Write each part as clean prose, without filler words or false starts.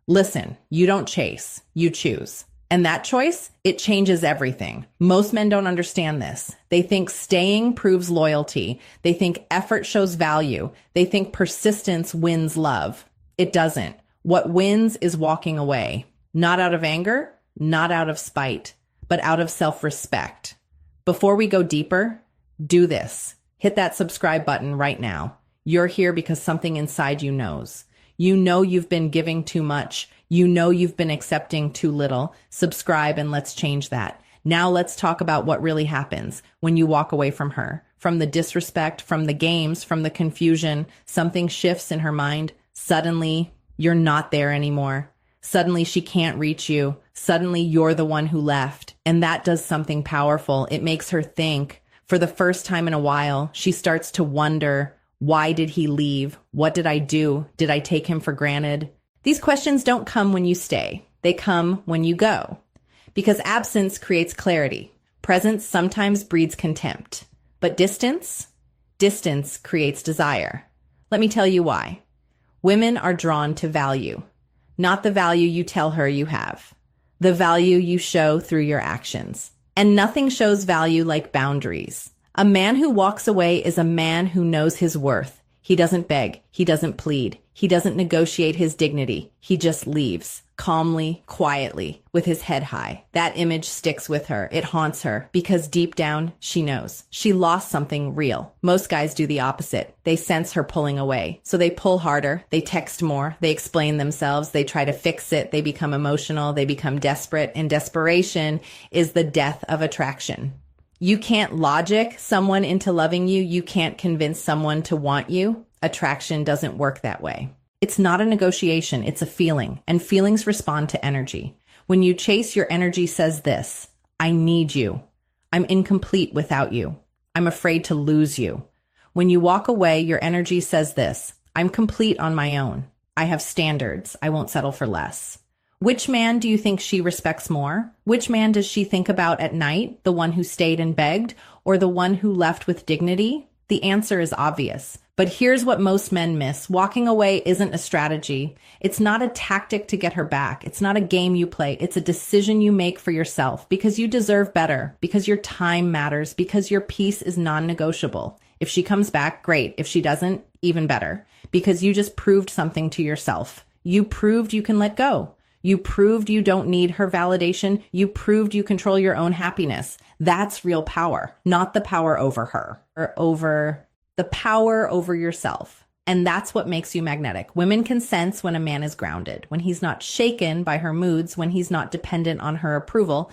Listen, you don't chase, you choose. And that choice, it changes everything. Most men don't understand this. They think staying proves loyalty. They think effort shows value. They think persistence wins love. It doesn't. What wins is walking away. Not out of anger, not out of spite, but out of self-respect. Before we go deeper, do this. Hit that subscribe button right now. You're here because something inside you knows. You know you've been giving too much. You know you've been accepting too little. Subscribe and let's change that. Now let's talk about what really happens when you walk away from her. From the disrespect, from the games, from the confusion, something shifts in her mind. Suddenly, you're not there anymore. Suddenly, she can't reach you. Suddenly, you're the one who left. And that does something powerful. It makes her think. For the first time in a while, she starts to wonder, why did he leave? What did I do? Did I take him for granted? These questions don't come when you stay. They come when you go. Because absence creates clarity. Presence sometimes breeds contempt. But distance creates desire. Let me tell you why. Women are drawn to value. Not the value you tell her you have. The value you show through your actions. And nothing shows value like boundaries. A man who walks away is a man who knows his worth. He doesn't beg. He doesn't plead. He doesn't negotiate his dignity. He just leaves, calmly, quietly, with his head high. That image sticks with her. It haunts her because deep down, she knows. She lost something real. Most guys do the opposite. They sense her pulling away. So they pull harder. They text more. They explain themselves. They try to fix it. They become emotional. They become desperate. And desperation is the death of attraction. You can't logic someone into loving you. You can't convince someone to want you. Attraction doesn't work that way. It's not a negotiation. It's a feeling. And feelings respond to energy. When you chase, your energy says this: I need you. I'm incomplete without you. I'm afraid to lose you. When you walk away, your energy says this: I'm complete on my own. I have standards. I won't settle for less. Which man do you think she respects more? Which man does she think about at night? The one who stayed and begged, or the one who left with dignity? The answer is obvious. But here's what most men miss. Walking away isn't a strategy. It's not a tactic to get her back. It's not a game you play. It's a decision you make for yourself because you deserve better, because your time matters, because your peace is non-negotiable. If she comes back, great. If she doesn't, even better, because you just proved something to yourself. You proved you can let go. You proved you don't need her validation. You proved you control your own happiness. That's real power, not the power over her or over the power over yourself. And that's what makes you magnetic. Women can sense when a man is grounded, when he's not shaken by her moods, when he's not dependent on her approval.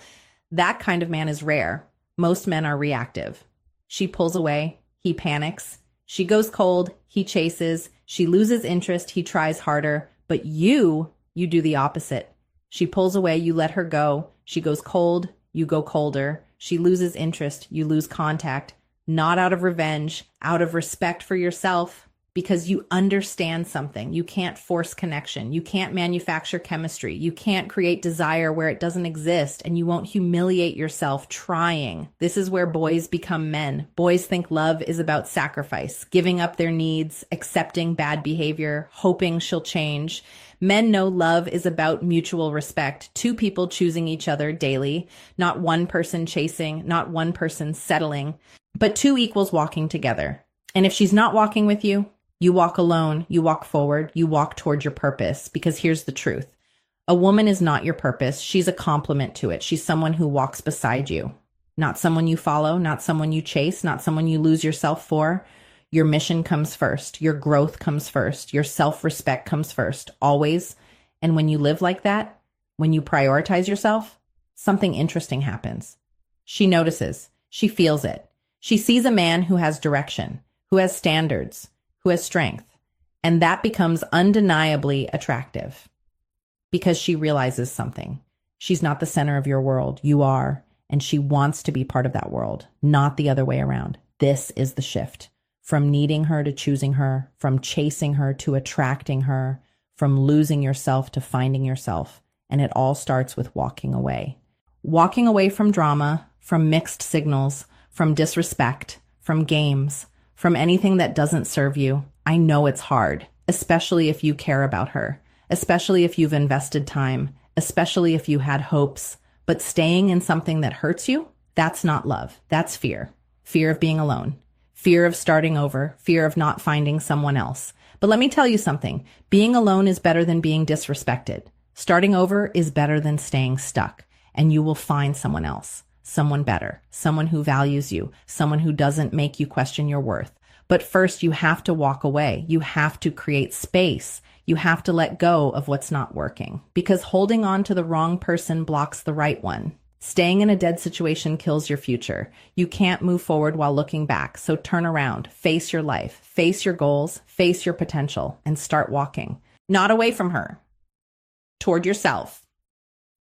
That kind of man is rare. Most men are reactive. She pulls away. He panics. She goes cold. He chases. She loses interest. He tries harder. But you do the opposite. She pulls away, you let her go. She goes cold, you go colder. She loses interest, you lose contact. Not out of revenge, out of respect for yourself, because you understand something. You can't force connection. You can't manufacture chemistry. You can't create desire where it doesn't exist, and you won't humiliate yourself trying. This is where boys become men. Boys think love is about sacrifice, giving up their needs, accepting bad behavior, hoping she'll change. Men know love is about mutual respect, two people choosing each other daily, not one person chasing, not one person settling, but two equals walking together. And if she's not walking with you, you walk alone, you walk forward, you walk toward your purpose, because here's the truth. A woman is not your purpose. She's a complement to it. She's someone who walks beside you, not someone you follow, not someone you chase, not someone you lose yourself for. Your mission comes first. Your growth comes first. Your self-respect comes first, always. And when you live like that, when you prioritize yourself, something interesting happens. She notices. She feels it. She sees a man who has direction, who has standards, who has strength. And that becomes undeniably attractive because she realizes something. She's not the center of your world. You are. And she wants to be part of that world, not the other way around. This is the shift. From needing her to choosing her, from chasing her to attracting her, from losing yourself to finding yourself. And it all starts with walking away. Walking away from drama, from mixed signals, from disrespect, from games, from anything that doesn't serve you. I know it's hard, especially if you care about her, especially if you've invested time, especially if you had hopes. But staying in something that hurts you, that's not love. That's fear. Fear of being alone. Fear of starting over. Fear of not finding someone else. But let me tell you something. Being alone is better than being disrespected. Starting over is better than staying stuck. And you will find someone else, someone better, someone who values you, someone who doesn't make you question your worth. But first, you have to walk away. You have to create space. You have to let go of what's not working, because holding on to the wrong person blocks the right one. Staying in a dead situation kills your future. You can't move forward while looking back. So turn around, face your life, face your goals, face your potential, and start walking. Not away from her, toward yourself,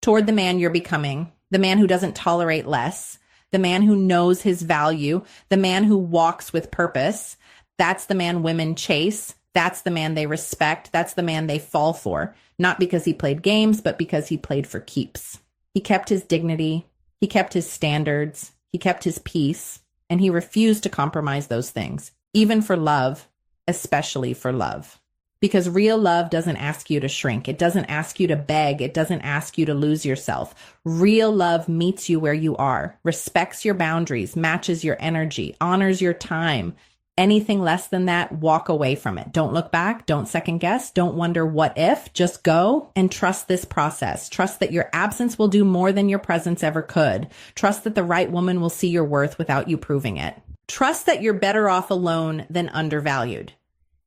toward the man you're becoming, the man who doesn't tolerate less, the man who knows his value, the man who walks with purpose. That's the man women chase. That's the man they respect. That's the man they fall for. Not because he played games, but because he played for keeps. He kept his dignity. He kept his standards. He kept his peace. And he refused to compromise those things, even for love, especially for love. Because real love doesn't ask you to shrink. It doesn't ask you to beg. It doesn't ask you to lose yourself. Real love meets you where you are, respects your boundaries, matches your energy, honors your time. Anything less than that, walk away from it. Don't look back. Don't second guess. Don't wonder what if. Just go and trust this process. Trust that your absence will do more than your presence ever could. Trust that the right woman will see your worth without you proving it. Trust that you're better off alone than undervalued.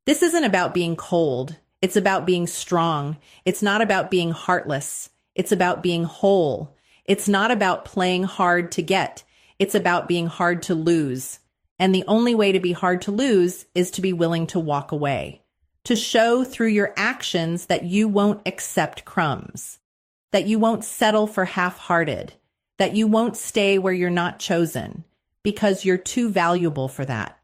This isn't about being cold. It's about being strong. It's not about being heartless. It's about being whole. It's not about playing hard to get. It's about being hard to lose. And the only way to be hard to lose is to be willing to walk away, to show through your actions that you won't accept crumbs, that you won't settle for half-hearted, that you won't stay where you're not chosen, because you're too valuable for that.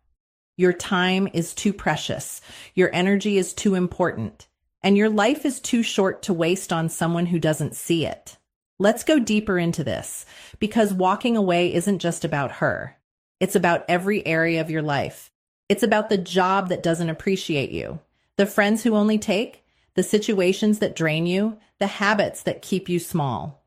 Your time is too precious. Your energy is too important. And your life is too short to waste on someone who doesn't see it. Let's go deeper into this, because walking away isn't just about her. It's about every area of your life. It's about the job that doesn't appreciate you, the friends who only take, the situations that drain you, the habits that keep you small.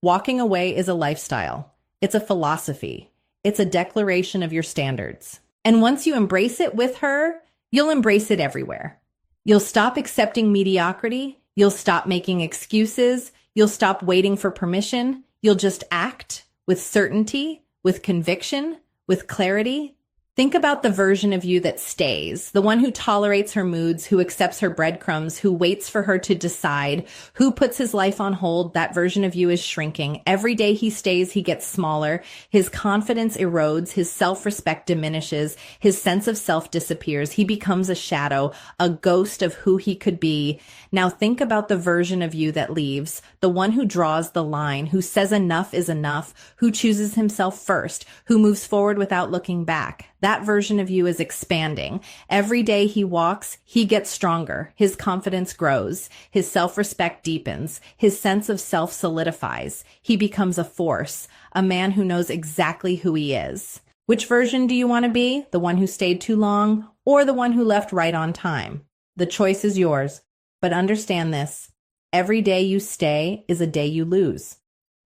Walking away is a lifestyle. It's a philosophy. It's a declaration of your standards. And once you embrace it with her, you'll embrace it everywhere. You'll stop accepting mediocrity. You'll stop making excuses. You'll stop waiting for permission. You'll just act with certainty, with conviction, with clarity. Think about the version of you that stays, the one who tolerates her moods, who accepts her breadcrumbs, who waits for her to decide, who puts his life on hold. That version of you is shrinking. Every day he stays, he gets smaller. His confidence erodes. His self-respect diminishes. His sense of self disappears. He becomes a shadow, a ghost of who he could be. Now think about the version of you that leaves, the one who draws the line, who says enough is enough, who chooses himself first, who moves forward without looking back. That version of you is expanding. Every day he walks, he gets stronger. His confidence grows. His self-respect deepens. His sense of self solidifies. He becomes a force, a man who knows exactly who he is. Which version do you want to be? The one who stayed too long or the one who left right on time? The choice is yours. But understand this. Every day you stay is a day you lose.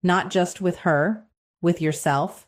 Not just with her, with yourself.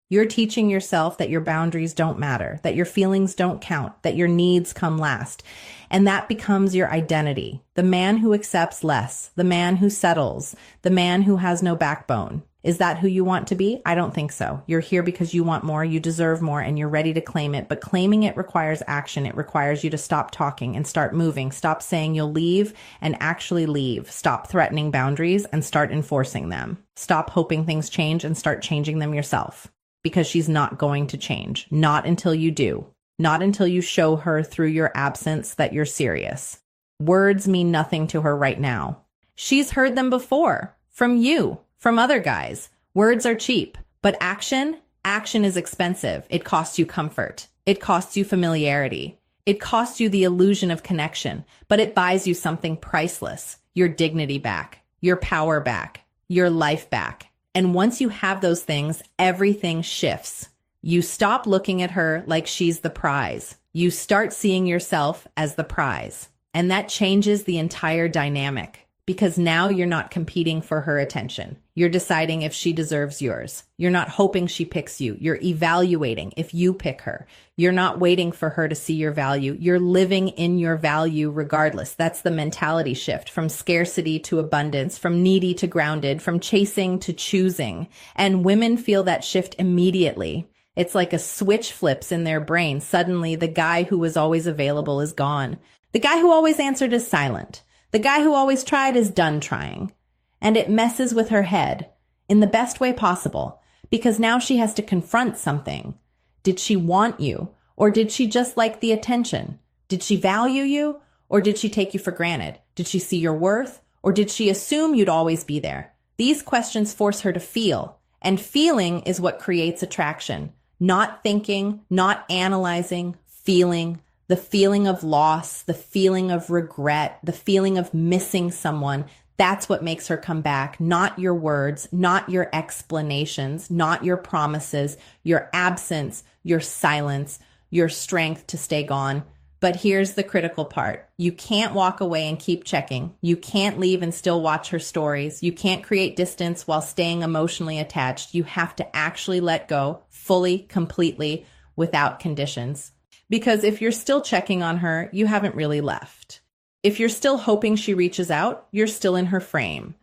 You're teaching yourself that your boundaries don't matter, that your feelings don't count, that your needs come last. And that becomes your identity. The man who accepts less, the man who settles, the man who has no backbone. Is that who you want to be? I don't think so. You're here because you want more, you deserve more, and you're ready to claim it. But claiming it requires action. It requires you to stop talking and start moving. Stop saying you'll leave and actually leave. Stop threatening boundaries and start enforcing them. Stop hoping things change and start changing them yourself. Because she's not going to change. Not until you do. Not until you show her through your absence that you're serious. Words mean nothing to her right now. She's heard them before. From you. From other guys. Words are cheap. But action is expensive. It costs you comfort. It costs you familiarity. It costs you the illusion of connection. But it buys you something priceless. Your dignity back. Your power back. Your life back. And once you have those things, everything shifts. You stop looking at her like she's the prize. You start seeing yourself as the prize. And that changes the entire dynamic because now you're not competing for her attention. You're deciding if she deserves yours. You're not hoping she picks you. You're evaluating if you pick her. You're not waiting for her to see your value. You're living in your value regardless. That's the mentality shift from scarcity to abundance, from needy to grounded, from chasing to choosing. And women feel that shift immediately. It's like a switch flips in their brain. Suddenly, the guy who was always available is gone. The guy who always answered is silent. The guy who always tried is done trying. And it messes with her head in the best way possible because now she has to confront something. Did she want you? Or did she just like the attention? Did she value you? Or did she take you for granted? Did she see your worth? Or did she assume you'd always be there? These questions force her to feel. And feeling is what creates attraction. Not thinking, not analyzing, feeling. The feeling of loss, the feeling of regret, the feeling of missing someone. That's what makes her come back, not your words, not your explanations, not your promises, your absence, your silence, your strength to stay gone. But here's the critical part. You can't walk away and keep checking. You can't leave and still watch her stories. You can't create distance while staying emotionally attached. You have to actually let go fully, completely, without conditions. Because if you're still checking on her, you haven't really left. If you're still hoping she reaches out, you're still in her frame.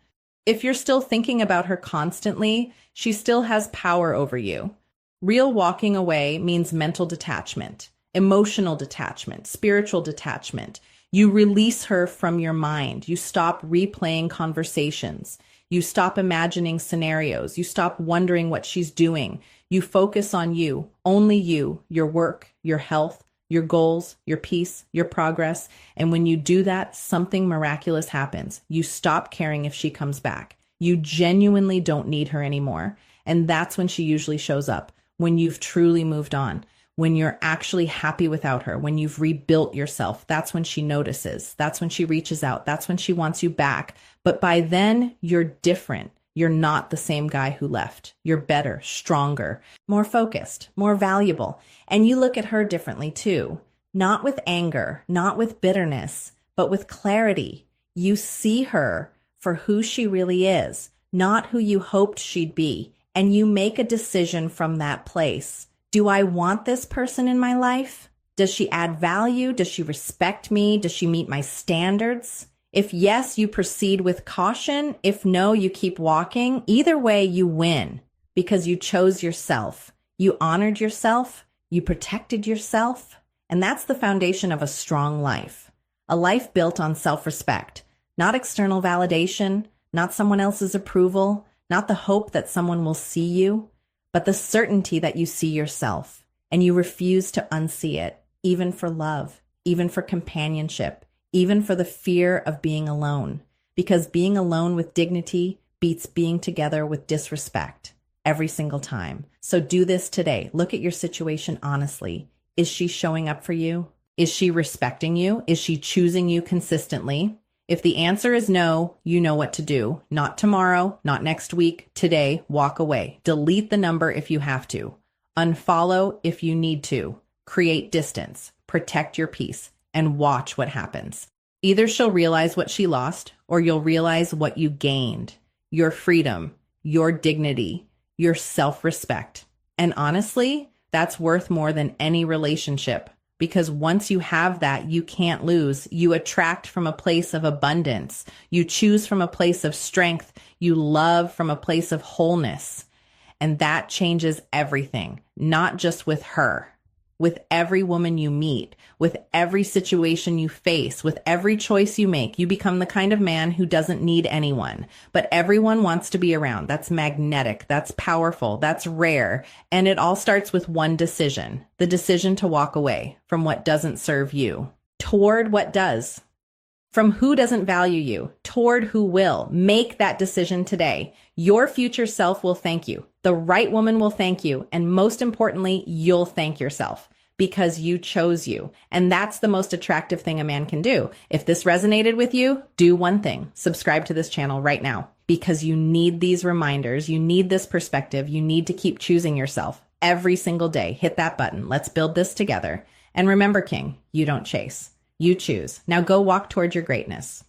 If you're still thinking about her constantly, she still has power over you. Real walking away means mental detachment, emotional detachment, spiritual detachment. You release her from your mind. You stop replaying conversations. You stop imagining scenarios. You stop wondering what she's doing. You focus on you, only you, your work, your health, your goals, your peace, your progress. And when you do that, something miraculous happens. You stop caring if she comes back. You genuinely don't need her anymore. And that's when she usually shows up, when you've truly moved on, when you're actually happy without her, when you've rebuilt yourself. That's when she notices. That's when she reaches out. That's when she wants you back. But by then, you're different. You're not the same guy who left. You're better, stronger, more focused, more valuable. And you look at her differently too. Not with anger, not with bitterness, but with clarity. You see her for who she really is, not who you hoped she'd be. And you make a decision from that place. Do I want this person in my life? Does she add value? Does she respect me? Does she meet my standards? If yes, you proceed with caution. If no, you keep walking. Either way, you win because you chose yourself. You honored yourself. You protected yourself. And that's the foundation of a strong life. A life built on self-respect, not external validation, not someone else's approval, not the hope that someone will see you, but the certainty that you see yourself and you refuse to unsee it, even for love, even for companionship, even for the fear of being alone, because being alone with dignity beats being together with disrespect every single time. So do this today. Look at your situation honestly. Is she showing up for you? Is she respecting you? Is she choosing you consistently? If the answer is no, you know what to do. Not tomorrow, not next week, today, walk away. Delete the number if you have to. Unfollow if you need to. Create distance. Protect your peace. And watch what happens. Either she'll realize what she lost, or you'll realize what you gained. Your freedom, your dignity, your self-respect. And honestly, that's worth more than any relationship. Because once you have that, you can't lose. You attract from a place of abundance. You choose from a place of strength. You love from a place of wholeness. And that changes everything, not just with her, with every woman you meet, with every situation you face, with every choice you make. You become the kind of man who doesn't need anyone, but everyone wants to be around. That's magnetic. That's powerful. That's rare. And it all starts with one decision, the decision to walk away from what doesn't serve you toward what does. From who doesn't value you toward who will. Make that decision today. Your future self will thank you. The right woman will thank you. And most importantly, you'll thank yourself because you chose you. And that's the most attractive thing a man can do. If this resonated with you, do one thing. Subscribe to this channel right now because you need these reminders. You need this perspective. You need to keep choosing yourself every single day. Hit that button. Let's build this together. And remember, King, you don't chase. You choose. Now go walk toward your greatness.